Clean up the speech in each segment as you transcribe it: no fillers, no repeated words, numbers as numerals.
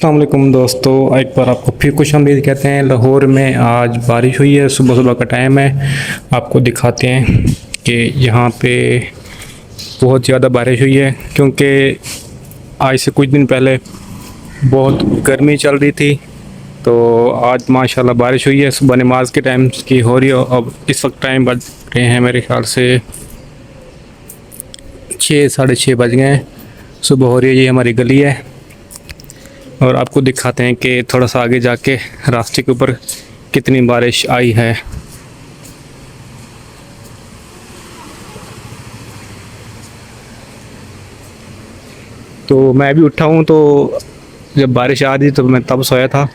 अस्सलाम वालेकुम दोस्तों, एक बार आपको फिर खुशामदीद कहते हैं। लाहौर में आज बारिश हुई है, सुबह सुबह का टाइम है। आपको दिखाते हैं कि यहाँ पे बहुत ज़्यादा बारिश हुई है, क्योंकि आज से कुछ दिन पहले बहुत गर्मी चल रही थी। तो आज माशाल्लाह बारिश हुई है। सुबह नमाज के टाइम की हो रही है। अब इस वक्त टाइम बज रहे हैं मेरे ख्याल से 6 साढ़े 6 बज गए हैं। सुबह हो रही है। ये हमारी गली है और आपको दिखाते हैं कि थोड़ा सा आगे जाके रास्ते के ऊपर कितनी बारिश आई है। तो मैं अभी उठा हूँ, तो जब बारिश आ रही तो मैं तब सोया था।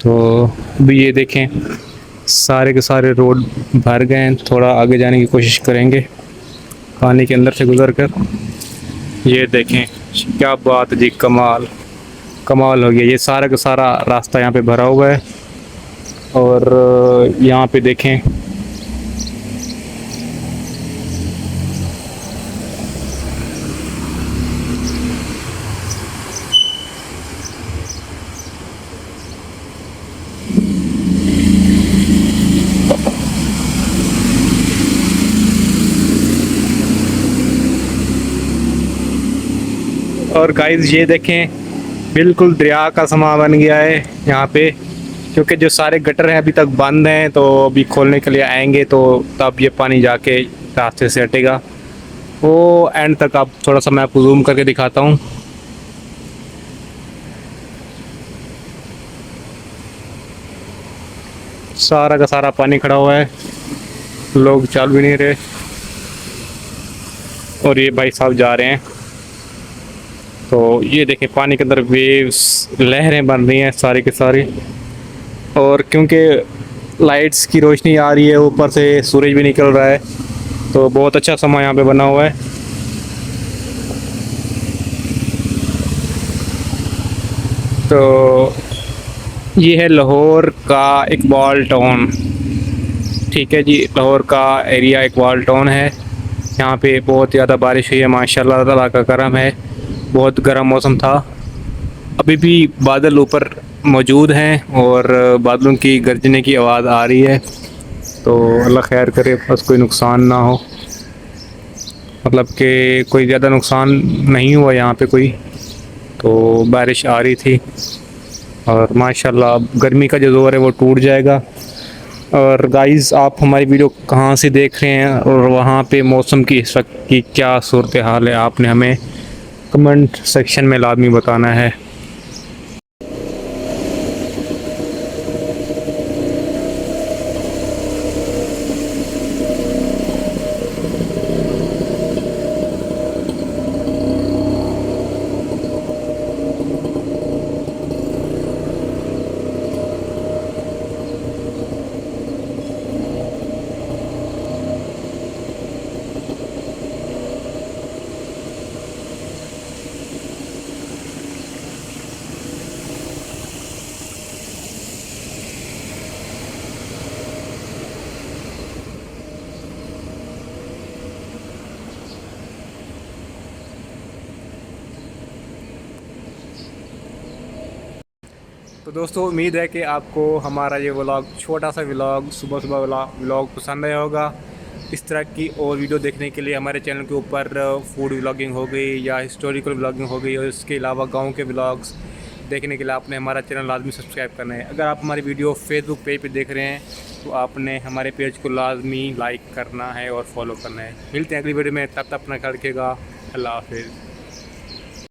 तो अभी ये देखें, सारे के सारे रोड भर गए हैं। थोड़ा आगे जाने की कोशिश करेंगे पानी के अंदर से गुजर कर। ये देखें, क्या बात जी, कमाल कमाल हो गया। ये सारा का सारा रास्ता यहाँ पे भरा हुआ है। और यहाँ पे देखें, और गाइस ये देखें, बिल्कुल दरिया का समा बन गया है यहाँ पे। क्योंकि जो सारे गटर हैं अभी तक बंद हैं, तो अभी खोलने के लिए आएंगे तो तब ये पानी जाके रास्ते से हटेगा। वो एंड तक आप थोड़ा सा मैं आपको जूम करके दिखाता हूँ। सारा का सारा पानी खड़ा हुआ है, लोग चल भी नहीं रहे। और ये भाई साहब जा रहे हैं। तो ये देखें, पानी के अंदर वेव्स, लहरें बन रही हैं सारी के सारी। और क्योंकि लाइट्स की रोशनी आ रही है, ऊपर से सूरज भी निकल रहा है, तो बहुत अच्छा समा यहाँ पे बना हुआ है। तो ये है लाहौर का इकबाल टाउन। ठीक है जी, लाहौर का एरिया इकबाल टाउन है। यहाँ पे बहुत ज़्यादा बारिश हुई है, माशाल्लाह ताला का करम है। बहुत गर्म मौसम था। अभी भी बादल ऊपर मौजूद हैं और बादलों की गरजने की आवाज़ आ रही है। तो अल्लाह खैर करे, बस कोई नुकसान ना हो। मतलब कि कोई ज़्यादा नुकसान नहीं हुआ यहाँ पे कोई। तो बारिश आ रही थी और माशाल्लाह अब गर्मी का जो ज़ोर है वो टूट जाएगा। और गाइस, आप हमारी वीडियो कहाँ से देख रहे हैं और वहाँ पे मौसम की इस वक्त की क्या सूरत हाल है, आपने हमें कमेंट सेक्शन में लाजमी बताना है। तो दोस्तों, उम्मीद है कि आपको हमारा ये व्लॉग, छोटा सा व्लॉग, सुबह सुबह वाला व्लॉग पसंद आया होगा। इस तरह की और वीडियो देखने के लिए हमारे चैनल के ऊपर फूड व्लॉगिंग हो गई या हिस्टोरिकल व्लॉगिंग हो गई, और इसके अलावा गांव के व्लॉग्स देखने के लिए आपने हमारा चैनल लाजमी सब्सक्राइब करना है। अगर आप हमारी वीडियो फेसबुक पेज पे देख रहे हैं तो आपने हमारे पेज को लाजमी लाइक करना है और फॉलो करना है। मिलते हैं अगली वीडियो में, तब तक अपना ख्याल रखिएगा। अल्लाह हाफिज़।